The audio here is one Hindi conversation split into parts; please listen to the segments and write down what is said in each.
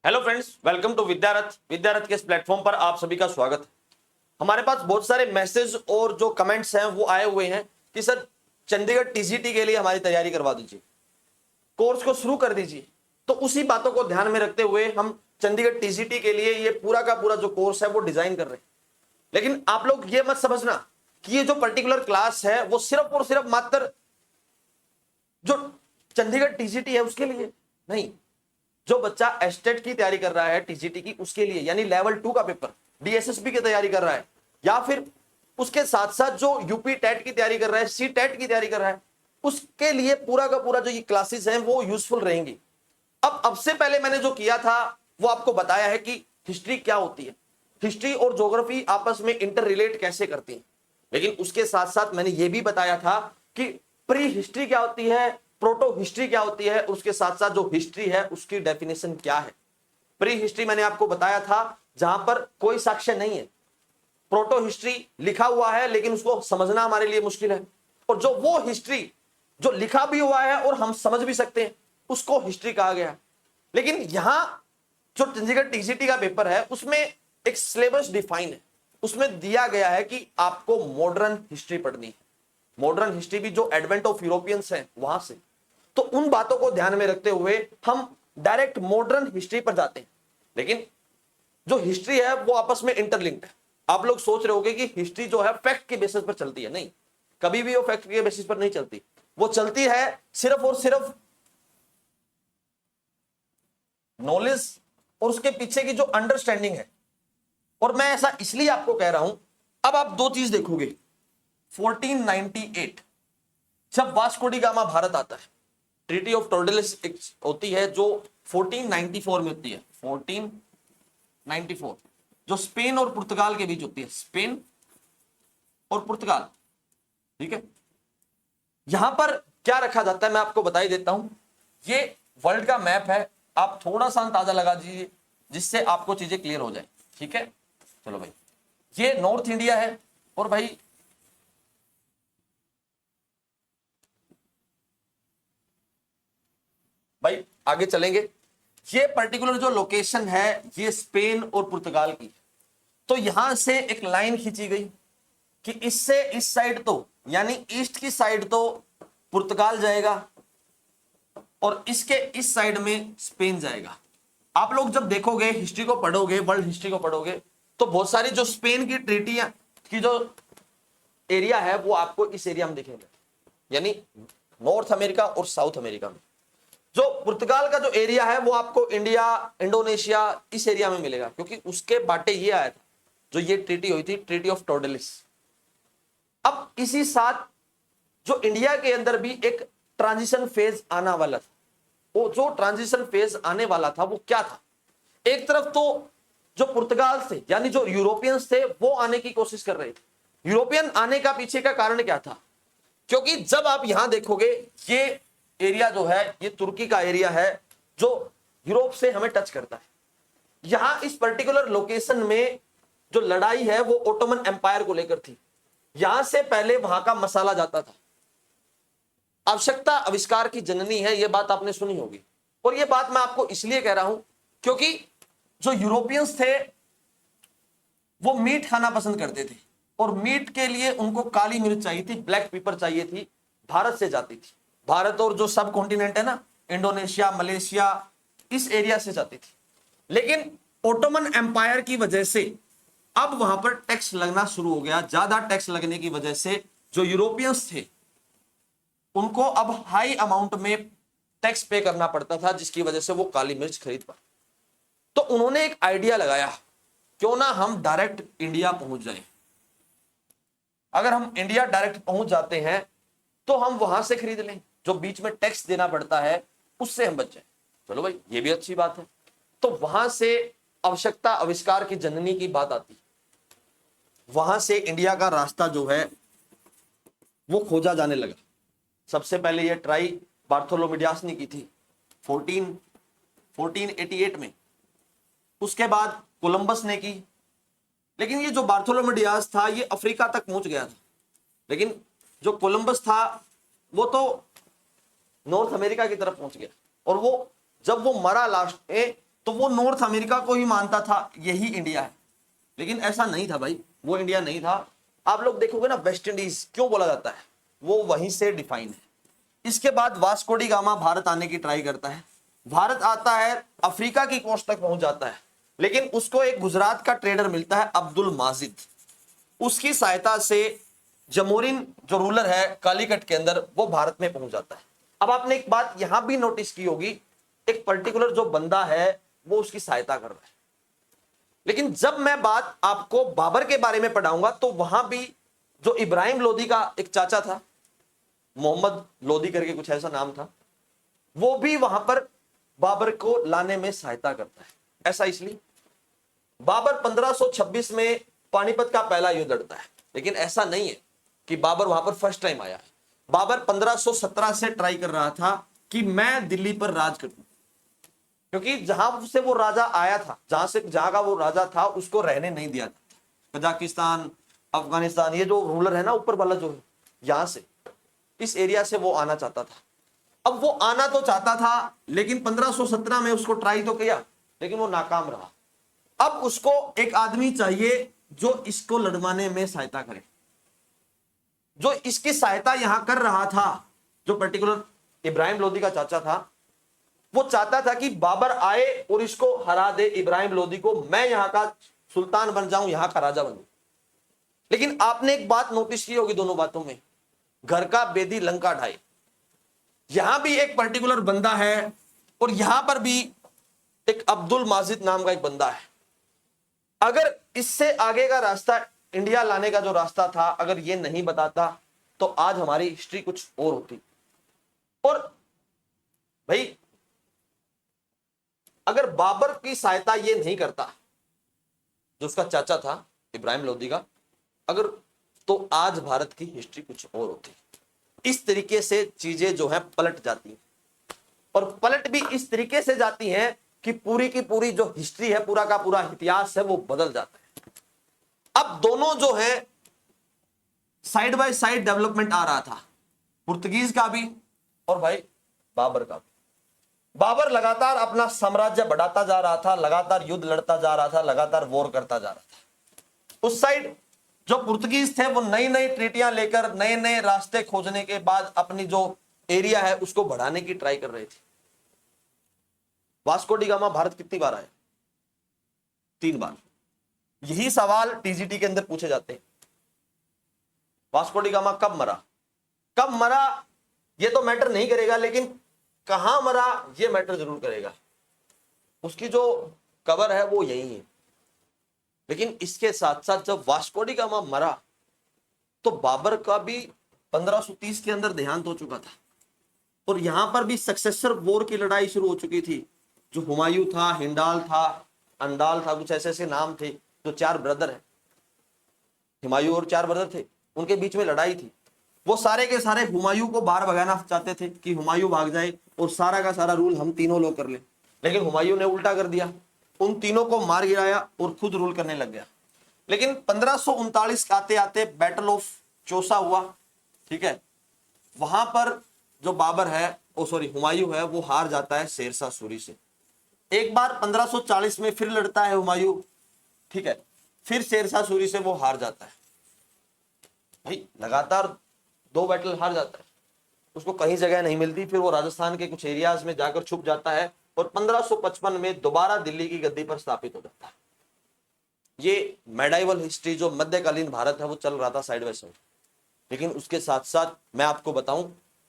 Hello friends, welcome to Vidyarath. Vidyarath के इस प्लेटफॉर्म पर आप सभी का स्वागत है। हमारे पास बहुत सारे मैसेज और जो कमेंट्स हैं वो आए हुए हैं कि सर चंडीगढ़ टीजीटी के लिए हमारी तैयारी करवा दीजिए, कोर्स को शुरू कर दीजिए। तो उसी बातों को ध्यान में रखते हुए हम चंडीगढ़ टीजीटी के लिए ये पूरा का पूरा जो कोर्स है वो डिजाइन कर रहे हैं। लेकिन आप लोग ये मत समझना कि ये जो पर्टिकुलर क्लास है वो सिर्फ और सिर्फ मात्र जो चंडीगढ़ टीजीटी है उसके लिए नहीं। जो बच्चा एस्टेट की तैयारी कर रहा है टीजीटी की, उसके लिए यानी लेवल 2 का पेपर डीएसएसबी की तैयारी कर रहा है, या फिर उसके साथ साथ जो यूपी टेट की तैयारी कर रहा है, सी टेट की तैयारी कर रहा है, उसके लिए पूरा का पूरा जो ये क्लासेस हैं वो यूजफुल रहेंगी। अब से पहले मैंने जो किया था वो आपको बताया है कि हिस्ट्री क्या होती है, हिस्ट्री और ज्योग्राफी आपस में इंटर रिलेट कैसे करती है। लेकिन उसके साथ साथ मैंने ये भी बताया था कि प्री हिस्ट्री क्या होती है, प्रोटो हिस्ट्री क्या होती है, उसके साथ साथ जो हिस्ट्री है उसकी डेफिनेशन क्या है। प्री हिस्ट्री मैंने आपको बताया था जहां पर कोई साक्ष्य नहीं है, प्रोटो हिस्ट्री लिखा हुआ है लेकिन उसको समझना हमारे लिए मुश्किल है, और जो वो हिस्ट्री जो लिखा भी हुआ है और हम समझ भी सकते हैं उसको हिस्ट्री कहा गया है। लेकिन यहां जो चंडीगढ़ टीजीटी का पेपर है उसमें एक सिलेबस डिफाइन है, उसमें दिया गया है कि आपको मॉडर्न हिस्ट्री पढ़नी है। मॉडर्न हिस्ट्री भी जो एडवेंट ऑफ यूरोपियंस है वहां से, तो उन बातों को ध्यान में रखते हुए हम डायरेक्ट मॉडर्न हिस्ट्री पर जाते हैं। लेकिन जो हिस्ट्री है वो आपस में इंटरलिंक्ड है। आप लोग सोच रहे होंगे कि हिस्ट्री जो है फैक्ट के बेसिस पर चलती है, नहीं, कभी भी वो फैक्ट के बेसिस पर नहीं चलती। वो चलती है सिर्फ और सिर्फ नॉलेज और उसके पीछे की जो अंडरस्टैंडिंग है। और मैं ऐसा इसलिए आपको कह रहा हूं, अब आप दो चीज देखोगे। 1498 जब वास्को डी गामा भारत आता है, ट्रीटी ऑफ टोरडेलिस होती है जो 1494 में होती है। 1494 जो स्पेन और पुर्तगाल के बीच होती है, स्पेन और पुर्तगाल, ठीक है। यहां पर क्या रखा जाता है मैं आपको बता ही देता हूं। ये वर्ल्ड का मैप है, आप थोड़ा सा अंदाजा लगा दीजिए जिससे आपको चीजें क्लियर हो जाए, ठीक है। चलो भाई, ये नॉर्थ इंडिया है, और भाई आगे चलेंगे। ये पर्टिकुलर जो लोकेशन है ये स्पेन और पुर्तगाल की, तो यहां से एक लाइन खींची गई कि इससे इस साइड तो यानी ईस्ट की साइड तो पुर्तगाल जाएगा और इसके इस साइड में स्पेन जाएगा। आप लोग जब देखोगे हिस्ट्री को पढ़ोगे, वर्ल्ड हिस्ट्री को पढ़ोगे, तो बहुत सारी जो स्पेन की ट्रीटियां की जो एरिया है वो आपको इस एरिया में दिखेंगे, यानी नॉर्थ अमेरिका और साउथ अमेरिका में। जो पुर्तगाल का जो एरिया है वो आपको इंडिया, इंडोनेशिया इस एरिया में मिलेगा, क्योंकि उसके बाटे ये आया था जो ये ट्रीटी हुई थी, ट्रीटी ऑफ टोरडेलिस। अब इसी साथ जो इंडिया के अंदर भी एक ट्रांजिशन फेज आना वाला था, वो जो ट्रांजिशन फेज आने वाला था वो क्या था। एक तरफ तो जो पुर्तगाल से यानी जो यूरोपियंस थे वो आने की कोशिश कर रहे थे। यूरोपियन आने का पीछे का कारण क्या था, क्योंकि जब आप यहां देखोगे ये एरिया जो है ये तुर्की का एरिया है जो यूरोप से हमें टच करता है। यहां इस पर्टिकुलर लोकेशन में जो लड़ाई है वो ओटोमन एम्पायर को लेकर थी। यहां से पहले वहां का मसाला जाता था। आवश्यकता आविष्कार की जननी है, यह बात आपने सुनी होगी, और यह बात मैं आपको इसलिए कह रहा हूं क्योंकि जो यूरोपियंस थे वो मीट खाना पसंद करते थे, और मीट के लिए उनको काली मिर्च चाहिए थी, ब्लैक पेपर चाहिए थी, भारत से जाती थी। भारत और जो सब कॉन्टिनेंट है ना, इंडोनेशिया, मलेशिया, इस एरिया से जाती थी। लेकिन ओटोमन एम्पायर की वजह से अब वहां पर टैक्स लगना शुरू हो गया। ज्यादा टैक्स लगने की वजह से जो यूरोपियंस थे उनको अब हाई अमाउंट में टैक्स पे करना पड़ता था, जिसकी वजह से वो काली मिर्च खरीद पाए। तो उन्होंने एक आइडिया लगाया, क्यों ना हम डायरेक्ट इंडिया पहुंच जाएं। अगर हम इंडिया डायरेक्ट पहुंच जाते हैं तो हम वहां से खरीद लें, जो बीच में टैक्स देना पड़ता है उससे हम बच जाएं। चलो भाई, ये भी अच्छी बात है। तो वहां से आवश्यकता आविष्कार की जननी की बात आती, वहां से इंडिया का रास्ता जो है वो खोजा जाने लगा। सबसे पहले ये ट्राई बार्थोलोमिडियास ने की थी 1488 में, उसके बाद कोलंबस ने की। लेकिन ये जो बार्थोलोमिडियास था ये अफ्रीका तक पहुंच गया था, लेकिन जो कोलंबस था वो तो नॉर्थ अमेरिका की तरफ पहुंच गया, और वो जब वो मरा लास्ट में तो वो नॉर्थ अमेरिका को ही मानता था यही इंडिया है, लेकिन ऐसा नहीं था भाई, वो इंडिया नहीं था। आप लोग देखोगे ना, वेस्ट इंडीज क्यों बोला जाता है, वो वहीं से डिफाइन है। इसके बाद वास्को डी गामा भारत आने की ट्राई करता है, भारत आता है, अफ्रीका की कोस्ट तक पहुंच जाता है, लेकिन उसको एक गुजरात का ट्रेडर मिलता है अब्दुल माजिद, उसकी सहायता से जमोरिन जो रूलर है कालीकट के अंदर, वो भारत में पहुंच जाता है। अब आपने एक बात यहां भी नोटिस की होगी, एक पर्टिकुलर जो बंदा है वो उसकी सहायता कर रहा है, लेकिन जब मैं बात आपको बाबर के बारे में पढ़ाऊंगा तो वहां भी जो इब्राहिम लोदी का एक चाचा था, मोहम्मद लोदी करके कुछ ऐसा नाम था, वो भी वहां पर बाबर को लाने में सहायता करता है। ऐसा इसलिए बाबर 1526 में पानीपत का पहला युद्ध लड़ता है, लेकिन ऐसा नहीं है कि बाबर वहां पर फर्स्ट टाइम आया है। बाबर 1517 से ट्राई कर रहा था कि मैं दिल्ली पर राज करूं, क्योंकि जहां से वो राजा आया था, जहां का वो राजा था, उसको रहने नहीं दिया था। कजाकिस्तान, अफगानिस्तान, ये जो रूलर है ना ऊपर वाला जो है, यहां से इस एरिया से वो आना चाहता था। अब वो आना तो चाहता था, लेकिन 1517 में उसको ट्राई तो किया, लेकिन वो नाकाम रहा। अब उसको एक आदमी चाहिए जो इसको लड़वाने में सहायता करे। जो इसकी सहायता यहां कर रहा था, जो पर्टिकुलर इब्राहिम लोदी का चाचा था, वो चाहता था कि बाबर आए और इसको हरा दे, इब्राहिम लोदी को, मैं यहां का सुल्तान बन जाऊं, यहां का राजा बन जाऊं। लेकिन आपने एक बात नोटिस की होगी दोनों बातों में, घर का बेदी लंका ढाई। यहां भी एक पर्टिकुलर बंदा है और यहां पर भी एक अब्दुल माजिद नाम का एक बंदा है। अगर इससे आगे का रास्ता, इंडिया लाने का जो रास्ता था, अगर ये नहीं बताता तो आज हमारी हिस्ट्री कुछ और होती। और भाई अगर बाबर की सहायता ये नहीं करता, जो उसका चाचा था इब्राहिम लोदी का, अगर, तो आज भारत की हिस्ट्री कुछ और होती। इस तरीके से चीजें जो है पलट जाती हैं, और पलट भी इस तरीके से जाती हैं कि पूरी की पूरी जो हिस्ट्री है, पूरा का पूरा इतिहास है, वो बदल जाता है। अब दोनों जो है साइड बाय साइड डेवलपमेंट आ रहा था, पुर्तगीज का भी और भाई बाबर का भी। बाबर लगातार अपना साम्राज्य बढ़ाता जा रहा था, लगातार युद्ध लड़ता जा रहा था, लगातार वॉर करता जा रहा था। उस साइड जो पुर्तगीज थे वो नई नई ट्रीटियां लेकर, नए नए रास्ते खोजने के बाद अपनी जो एरिया है उसको बढ़ाने की ट्राई कर रहे थे। वास्को डी गामा भारत कितनी बार आए? 3 बार। यही सवाल टीजीटी के अंदर पूछे जाते हैं। वास्को डी गामा कब मरा? कब मरा ये तो मैटर नहीं करेगा, लेकिन कहां मरा ये मैटर जरूर करेगा। उसकी जो कबर है वो यही है। लेकिन इसके साथ साथ जब वास्को डी गामा मरा तो बाबर का भी 1530 के अंदर देहांत हो चुका था, और यहां पर भी सक्सेसर वॉर की लड़ाई शुरू हो चुकी थी। जो हुमायूं था, हिंडाल था, अंदाल था, कुछ ऐसे ऐसे नाम थे, जो 4 ब्रदर है, हुमायूं और 4 ब्रदर थे, उनके बीच में लड़ाई थी। वो सारे के सारे हुमायूं को बाहर भगाना चाहते थे कि हुमायूं भाग जाए और सारा का सारा रूल हम तीनों लोग कर ले, लेकिन हुमायूं ने उल्टा कर दिया, उन तीनों को मार गिराया और खुद रूल करने लग गया। लेकिन 1539 आते आते बैटल ऑफ चौसा हुआ, ठीक है। वहां पर जो बाबर है, हुमायूं है, वो हार जाता है शेरशाह सूरी से। एक बार 1540 में फिर लड़ता है हुमायूं, ठीक है, फिर शेरशाह सूरी से वो हार जाता है। भाई लगातार 2 बैटल हार जाता है, उसको कहीं जगह नहीं मिलती। फिर वो राजस्थान के कुछ एरियाज में जाकर छुप जाता है और 1555 में दोबारा दिल्ली की गद्दी पर स्थापित हो जाता है। ये मेडाइवल हिस्ट्री जो मध्यकालीन भारत है वो चल रहा था साइड बाय साइड। लेकिन उसके साथ साथ मैं आपको बताऊं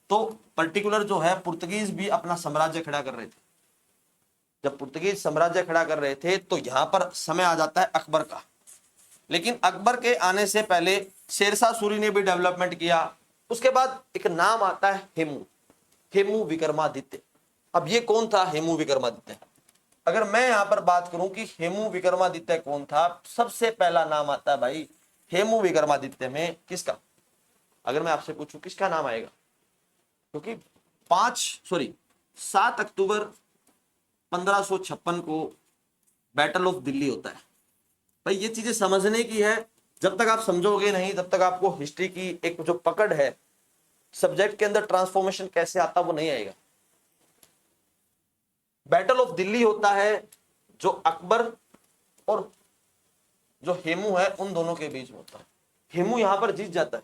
तो पर्टिकुलर जो है पुर्तगीज भी अपना साम्राज्य खड़ा कर रहे थे। जब पुर्तगीज साम्राज्य खड़ा कर रहे थे तो यहां पर समय आ जाता है अकबर का। लेकिन अकबर के आने से पहले शेरशाह सूरी ने भी डेवलपमेंट किया। उसके बाद एक नाम आता है हेमू विक्रमादित्य। अब ये कौन था हेमू विक्रमादित्य? अगर मैं यहां पर बात करूं कि हेमू विक्रमादित्य कौन था, सबसे पहला नाम आता है भाई हेमू विक्रमादित्य में किसका? अगर मैं आपसे पूछूं किसका नाम आएगा? क्योंकि 7 अक्टूबर 1556 को बैटल ऑफ दिल्ली होता है। भाई ये चीजें समझने की है, जब तक आप समझोगे नहीं तब तक आपको हिस्ट्री की एक जो पकड़ है, सब्जेक्ट के अंदर ट्रांसफॉर्मेशन कैसे आता वो नहीं आएगा। बैटल ऑफ दिल्ली होता है जो अकबर और जो हेमू है उन दोनों के बीच में होता है। हेमू यहां पर जीत जाता है,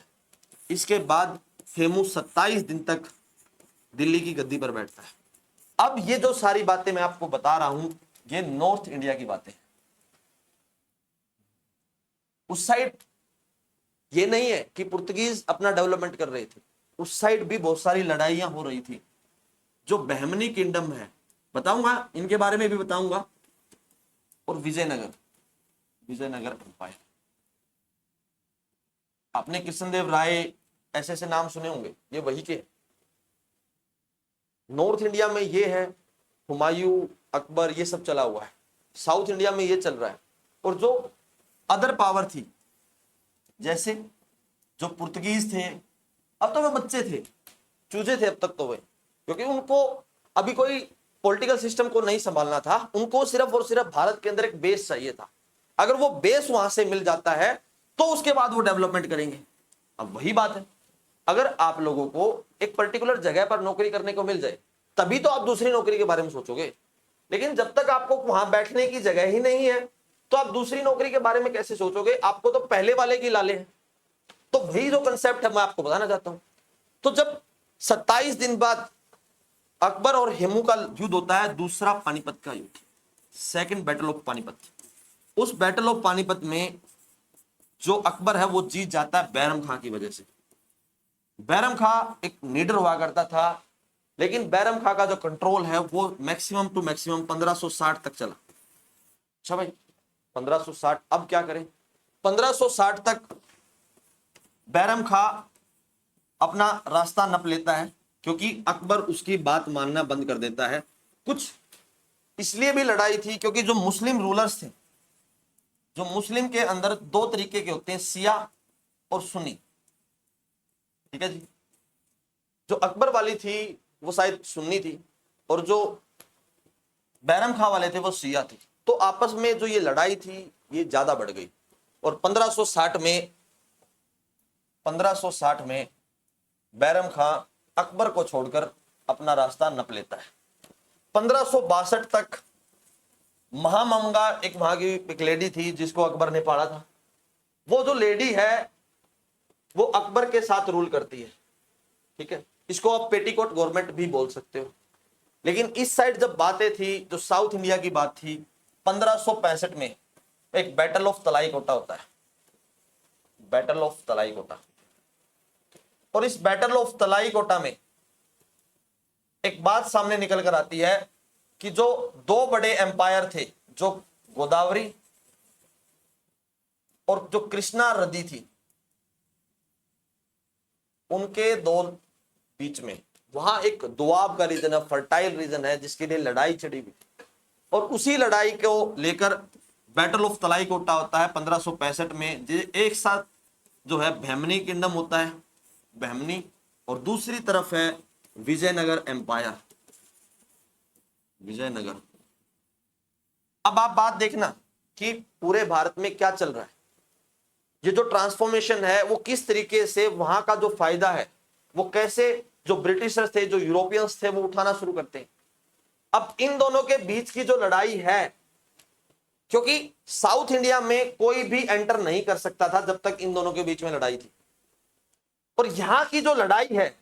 इसके बाद हेमू 27 दिन तक दिल्ली की गद्दी पर बैठता है। अब ये जो सारी बातें मैं आपको बता रहा हूं ये नॉर्थ इंडिया की बातें। उस साइड ये नहीं है कि पुर्तगीज अपना डेवलपमेंट कर रहे थे, उस साइड भी बहुत सारी लड़ाइयां हो रही थी। जो बहमनी किंगडम है, बताऊंगा इनके बारे में भी बताऊंगा, और विजयनगर एम्पायर। आपने कृष्णदेव राय ऐसे ऐसे नाम सुने होंगे, ये वही के। नॉर्थ इंडिया में ये है हुमायूं, अकबर, ये सब चला हुआ है। साउथ इंडिया में ये चल रहा है। और जो अदर पावर थी, जैसे जो पुर्तगीज थे, अब तो वे बच्चे थे, चूजे थे अब तक तो वे, क्योंकि उनको अभी कोई पॉलिटिकल सिस्टम को नहीं संभालना था। उनको सिर्फ और सिर्फ भारत के अंदर एक बेस चाहिए था। अगर वो बेस वहां से मिल जाता है तो उसके बाद वो डेवलपमेंट करेंगे। अब वही बात है, अगर आप लोगों को एक पर्टिकुलर जगह पर नौकरी करने को मिल जाए तभी तो आप दूसरी नौकरी के बारे में सोचोगे। लेकिन जब तक आपको वहां बैठने की जगह ही नहीं है तो आप दूसरी नौकरी के बारे में कैसे सोचोगे? आपको तो पहले वाले की लाले हैं। तो वही जो कंसेप्ट है मैं आपको बताना चाहता हूं। तो जब 27 दिन बाद अकबर और हेमू का युद्ध होता है, दूसरा पानीपत का युद्ध, सेकंड बैटल ऑफ पानीपत। उस बैटल ऑफ पानीपत में जो अकबर है वो जीत जाता है बैरम खां की वजह से। बैरम खां एक लीडर हुआ करता था, लेकिन बैरम खां का जो कंट्रोल है वो मैक्सिमम टू मैक्सिमम 1560 तक चला। अच्छा भाई 1560, अब क्या करें? 1560 तक बैरम खां अपना रास्ता नप लेता है, क्योंकि अकबर उसकी बात मानना बंद कर देता है। कुछ इसलिए भी लड़ाई थी क्योंकि जो मुस्लिम रूलर्स थे, जो मुस्लिम के अंदर दो तरीके के होते हैं, शिया और सुन्नी, ठीक है जी। जो अकबर वाली थी वो शायद सुन्नी थी, और जो बैरम खां वाले थे वो शिया थे। तो आपस में जो ये लड़ाई थी ये ज्यादा बढ़ गई, और 1560 में बैरम खां अकबर को छोड़कर अपना रास्ता नप लेता है। 1562 तक महामंगा एक वहां की एक लेडी थी जिसको अकबर ने पाला था। वो जो लेडी है वो अकबर के साथ रूल करती है, ठीक है। इसको आप पेटीकोट गवर्नमेंट भी बोल सकते हो। लेकिन इस साइड जब बातें थी, जो साउथ इंडिया की बात थी, 1565 में एक बैटल ऑफ तलाई कोटा होता है, बैटल ऑफ तलाई कोटा। और इस बैटल ऑफ तलाई कोटा में एक बात सामने निकल कर आती है कि जो दो बड़े एम्पायर थे, जो गोदावरी और जो कृष्णा नदी थी, उनके दो बीच में वहां एक दुआब का रीजन है, फर्टाइल रीजन है, जिसके लिए लड़ाई छिड़ी हुई। और उसी लड़ाई को लेकर बैटल ऑफ तलाई कोटा होता है 1565 में। एक साथ जो है बहमनी किंगडम होता है, बहमनी, और दूसरी तरफ है विजयनगर एम्पायर, विजयनगर। अब आप बात देखना कि पूरे भारत में क्या चल रहा है, ये जो ट्रांसफॉर्मेशन है वो किस तरीके से, वहां का जो फायदा है वो कैसे जो ब्रिटिशर्स थे, जो यूरोपियंस थे, वो उठाना शुरू करते हैं। अब इन दोनों के बीच की जो लड़ाई है, क्योंकि साउथ इंडिया में कोई भी एंटर नहीं कर सकता था जब तक इन दोनों के बीच में लड़ाई थी। और यहां की जो लड़ाई है,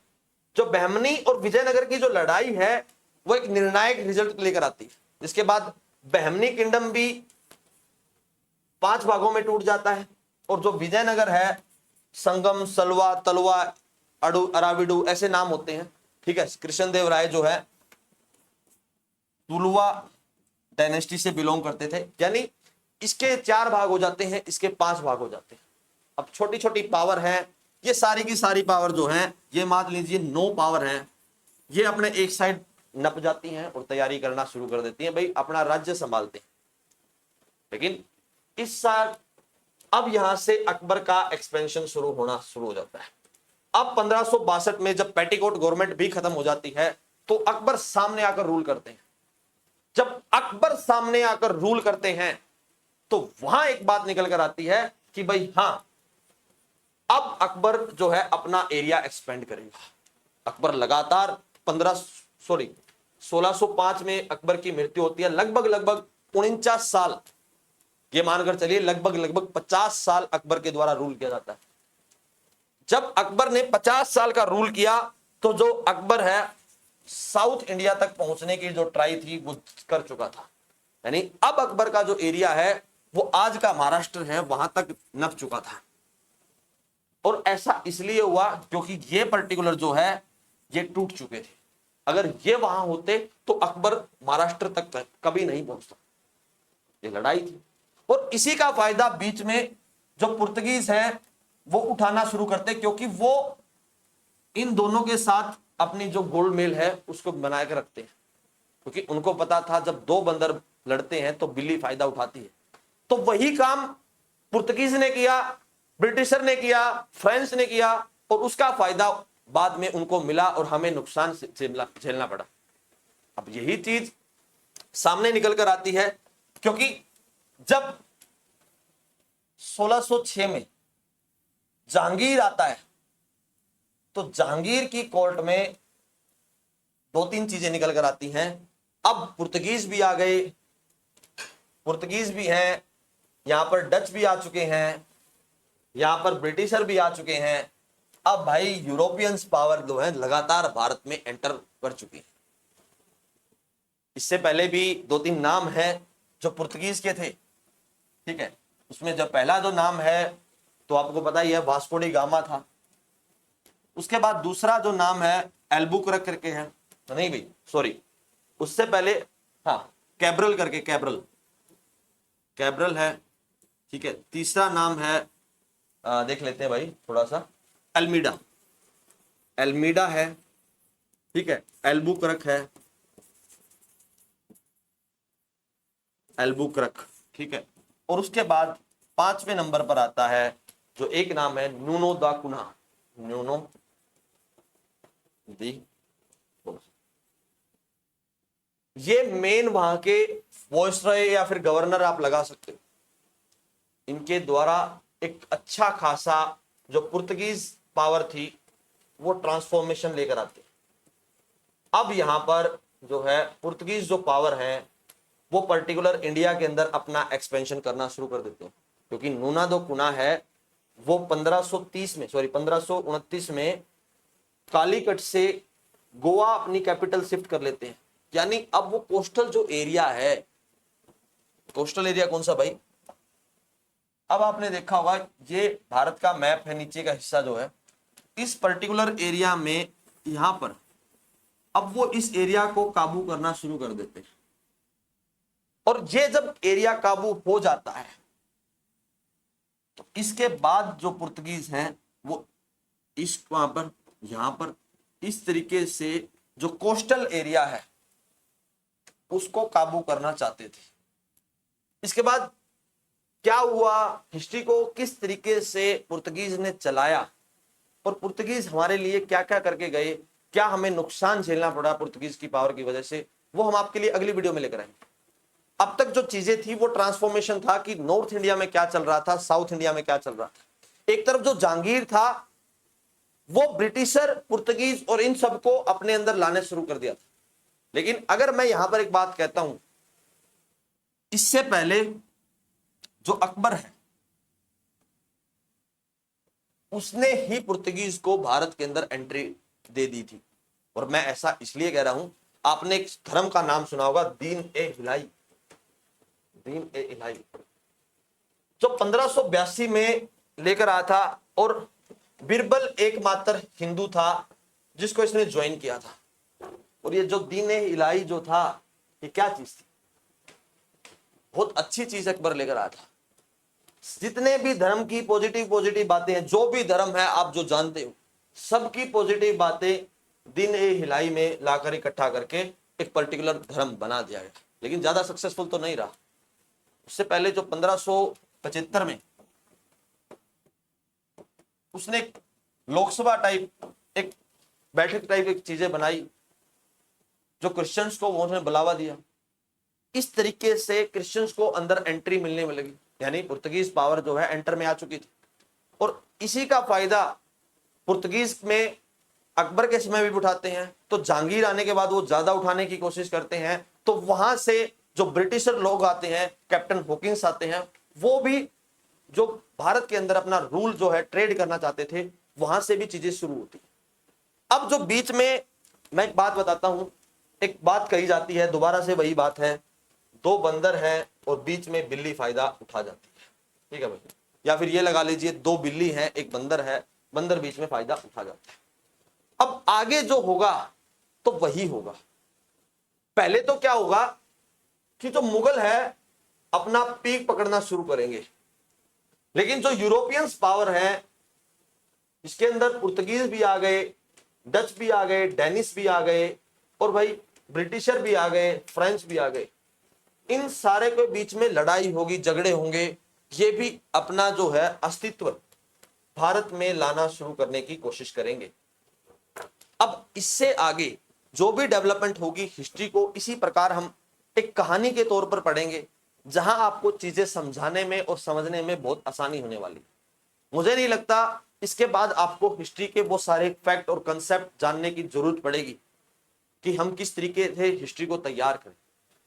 जो बहमनी और विजयनगर की जो लड़ाई है, वो एक निर्णायक रिजल्ट लेकर आती है, जिसके बाद बहमनी किंगडम भी 5 भागों में टूट जाता है। और जो विजयनगर है, संगम, सलवा, तलवा, अराविडू ऐसे नाम होते हैं, ठीक है। कृष्णदेव राय जो है तुलवा डायनेस्टी से बिलोंग करते थे, यानी इसके 4 भाग हो जाते हैं, इसके 5 भाग हो जाते हैं। अब छोटी छोटी पावर है, ये सारी की सारी पावर जो है, ये मान लीजिए 9 पावर है, ये अपने एक साइड नप जाती हैं और तैयारी करना शुरू कर देती हैं, भाई अपना राज्य संभालते हैं। लेकिन इस साल अब यहां से अकबर का एक्सपेंशन शुरू हो जाता है। अब 1562 में जब पेटीकोट गवर्नमेंट भी खत्म हो जाती है तो अकबर सामने आकर रूल करते हैं। जब अकबर सामने आकर रूल करते हैं तो वहां एक बात निकल कर आती है कि भाई हां, अब अकबर जो है अपना एरिया एक्सपेंड करेगा। अकबर लगातार 1605 में अकबर की मृत्यु होती है, लगभग 49 साल, ये मानकर चलिए लगभग लगभग 50 साल अकबर के द्वारा रूल किया जाता है। जब अकबर ने 50 साल का रूल किया तो जो अकबर है साउथ इंडिया तक पहुंचने की जो ट्राई थी वो कर चुका था। यानी अब अकबर का जो एरिया है वो आज का महाराष्ट्र है, वहां तक नप चुका था। और ऐसा इसलिए हुआ क्योंकि ये पर्टिकुलर जो है ये टूट चुके थे। अगर ये वहां होते तो अकबर महाराष्ट्र तक कभी नहीं पहुंचता। ये लड़ाई थी और इसी का फायदा बीच में जो पुर्तगीज हैं वो उठाना शुरू करते, क्योंकि वो इन दोनों के साथ अपनी जो गोल्ड मेल है उसको बना के रखते हैं। क्योंकि उनको पता था जब दो बंदर लड़ते हैं तो बिल्ली फायदा उठाती है। तो वही काम पुर्तगीज ने किया, ब्रिटिशर ने किया, फ्रेंच ने किया और उसका फायदा बाद में उनको मिला और हमें नुकसान झेलना पड़ा। अब यही चीज सामने निकल कर आती है, क्योंकि जब 1606 में जहांगीर आता है तो जहांगीर की कोर्ट में दो तीन चीजें निकल कर आती हैं। अब पुर्तगीज भी आ गए, पुर्तगीज भी हैं, यहां पर डच भी आ चुके हैं, यहां पर ब्रिटिशर भी आ चुके हैं। अब भाई यूरोपियंस पावर जो है लगातार भारत में एंटर कर चुकी है। इससे पहले भी दो तीन नाम हैं जो पुर्तगीज के थे, ठीक है। उसमें जब पहला जो नाम है तो आपको पता ही है वास्को डी गामा था। उसके बाद दूसरा जो नाम है एल्बुकरक करके है, तो नहीं भाई सॉरी, उससे पहले हाँ कैब्रल करके, कैब्रल है, ठीक है। तीसरा नाम है देख लेते हैं भाई थोड़ा सा, एल्मीडा है, ठीक है। एल्बुकरक है, एल्बुकरक, ठीक है। और उसके बाद 5वें नंबर पर आता है जो एक नाम है नूनो दा कुना, नूनो दी। ये मेन वहां के वॉइसरॉय या फिर गवर्नर आप लगा सकते हो। इनके द्वारा एक अच्छा खासा जो पुर्तगीज पावर थी वो ट्रांसफॉर्मेशन लेकर आते। अब यहां पर जो है पुर्तगीज जो पावर है वो पर्टिकुलर इंडिया के अंदर अपना एक्सपेंशन करना शुरू कर देते हैं। क्योंकि नूना दो कुना है वो 1529 में कालीकट से गोवा अपनी कैपिटल शिफ्ट कर लेते हैं। यानी अब वो कोस्टल जो एरिया है, कोस्टल एरिया कौन सा भाई, अब आपने देखा होगा ये भारत का मैप है, नीचे का हिस्सा जो है इस पर्टिकुलर एरिया में, यहां पर अब वो इस एरिया को काबू करना शुरू कर देते हैं। और ये जब एरिया काबू हो जाता है तो इसके बाद जो पुर्तगीज हैं वो इस वहां पर यहां पर इस तरीके से जो कोस्टल एरिया है उसको काबू करना चाहते थे। इसके बाद क्या हुआ, हिस्ट्री को किस तरीके से पुर्तगीज ने चलाया और पुर्तगीज हमारे लिए क्या क्या करके गए, क्या हमें नुकसान झेलना पड़ा पुर्तगीज की पावर की वजह से, वो हम आपके लिए अगली वीडियो में लेकर आएंगे। अब तक जो चीजें थी वो ट्रांसफॉर्मेशन था कि नॉर्थ इंडिया में क्या चल रहा था, साउथ इंडिया में क्या चल रहा था। एक तरफ जो जहांगीर था वो ब्रिटिशर, पुर्तगीज और इन सबको अपने अंदर लाने शुरू कर दिया था। लेकिन अगर मैं यहां पर एक बात कहता हूं, इससे पहले जो अकबर है उसने ही पुर्तगीज को भारत के अंदर एंट्री दे दी थी। और मैं ऐसा इसलिए कह रहा हूं, आपने एक धर्म का नाम सुना होगा, दीन ए इलाही, दीन ए इलाही, जो 1582 में लेकर आया था। और बिरबल एकमात्र हिंदू था जिसको इसने ज्वाइन किया था। और ये जो दीन ए इलाही जो था ये क्या चीज थी, बहुत अच्छी चीज अकबर लेकर आया था। जितने भी धर्म की पॉजिटिव बातें हैं, जो भी धर्म है आप जो जानते हो, सबकी पॉजिटिव बातें दीन ए इलाही में लाकर इकट्ठा करके एक पर्टिकुलर धर्म बना दिया गया। लेकिन ज्यादा सक्सेसफुल तो नहीं रहा। उससे पहले जो 1575 में उसने लोकसभा टाइप एक बैठक टाइप एक चीजें बनाई जो क्रिश्चियंस को उन्होंने बढ़ावा दिया। इस तरीके से क्रिश्चियंस को अंदर एंट्री मिलने में लगी, यानी पुर्तगीज पावर जो है एंटर में आ चुकी थी। और इसी का फायदा पुर्तगीज में अकबर के समय भी उठाते हैं, तो जहांगीर आने के बाद वो ज्यादा उठाने की कोशिश करते हैं। तो वहां से जो ब्रिटिशर लोग आते हैं, कैप्टन हॉकिंस आते हैं, वो भी जो भारत के अंदर अपना रूल जो है ट्रेड करना चाहते थे, वहां से भी चीजें शुरू होती। अब जो बीच में मैं एक बात बताता हूं, एक बात कही जाती है, दोबारा से वही बात है, दो बंदर हैं और बीच में बिल्ली फायदा उठा जाती है, ठीक है भाई, या फिर ये लगा लीजिए दो बिल्ली हैं, एक बंदर है, बंदर बीच में फायदा उठा जाता है। अब आगे जो होगा तो वही होगा। पहले तो क्या होगा कि जो मुगल है अपना पीक पकड़ना शुरू करेंगे, लेकिन जो यूरोपियंस पावर है, इसके अंदर पुर्तगीज भी आ गए, डच भी आ गए, डेनिश भी आ गए, और भाई ब्रिटिशर भी आ गए, फ्रेंच भी आ गए, इन सारे के बीच में लड़ाई होगी, झगड़े होंगे, ये भी अपना जो है अस्तित्व भारत में लाना शुरू करने की कोशिश करेंगे। अब इससे आगे जो भी डेवलपमेंट होगी, हिस्ट्री को इसी प्रकार हम एक कहानी के तौर पर पढ़ेंगे, जहां आपको चीजें समझाने में और समझने में बहुत आसानी होने वाली। मुझे नहीं लगता इसके बाद आपको हिस्ट्री के वो सारे फैक्ट और कंसेप्ट जानने की जरूरत पड़ेगी कि हम किस तरीके से हिस्ट्री को तैयार करें।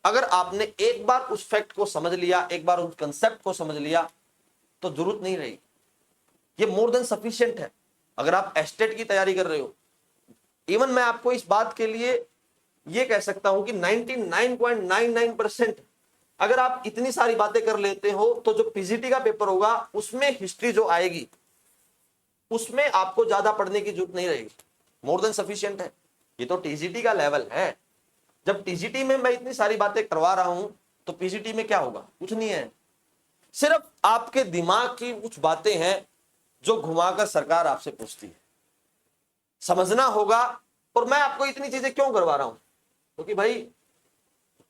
अगर आपने एक बार उस फैक्ट को समझ लिया, एक बार उस कंसेप्ट को समझ लिया, तो जरूरत नहीं रहेगी। ये मोर देन सफिशिएंट है। अगर आप एस्टेट की तैयारी कर रहे हो, इवन मैं आपको इस बात के लिए ये कह सकता हूं कि 99.99% अगर आप इतनी सारी बातें कर लेते हो, तो जो पीजीटी का पेपर होगा उसमें हिस्ट्री जो आएगी, उसमें आपको ज्यादा पढ़ने की जरूरत नहीं रहेगी, मोर देन सफिशिएंट है। ये तो टीजीटी का लेवल है। जब टीजीटी में मैं इतनी सारी बातें करवा रहा हूं, तो पीजीटी में क्या होगा? कुछ नहीं है, सिर्फ आपके दिमाग की कुछ बातें हैं जो घुमाकर सरकार आपसे पूछती है, समझना होगा। और मैं आपको इतनी चीजें क्यों करवा रहा हूं? क्योंकि भाई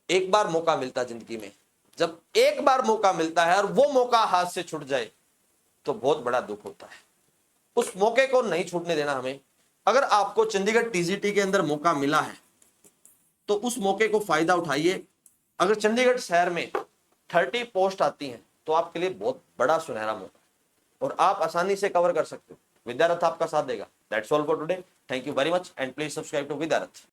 एक बार मौका मिलता है जिंदगी में, जब एक बार मौका मिलता है और वो मौका हाथ से छूट जाए तो बहुत बड़ा दुख होता है। उस मौके को नहीं छूटने देना हमें। अगर आपको चंडीगढ़ टीजीटी के अंदर मौका मिला है तो उस मौके को फायदा उठाइए। अगर चंडीगढ़ शहर में 30 पोस्ट आती हैं तो आपके लिए बहुत बड़ा सुनहरा मौका है और आप आसानी से कवर कर सकते हो। विद्यारथ आपका साथ देगा। That's all for today. Thank you very much and please subscribe to विद्यारथ।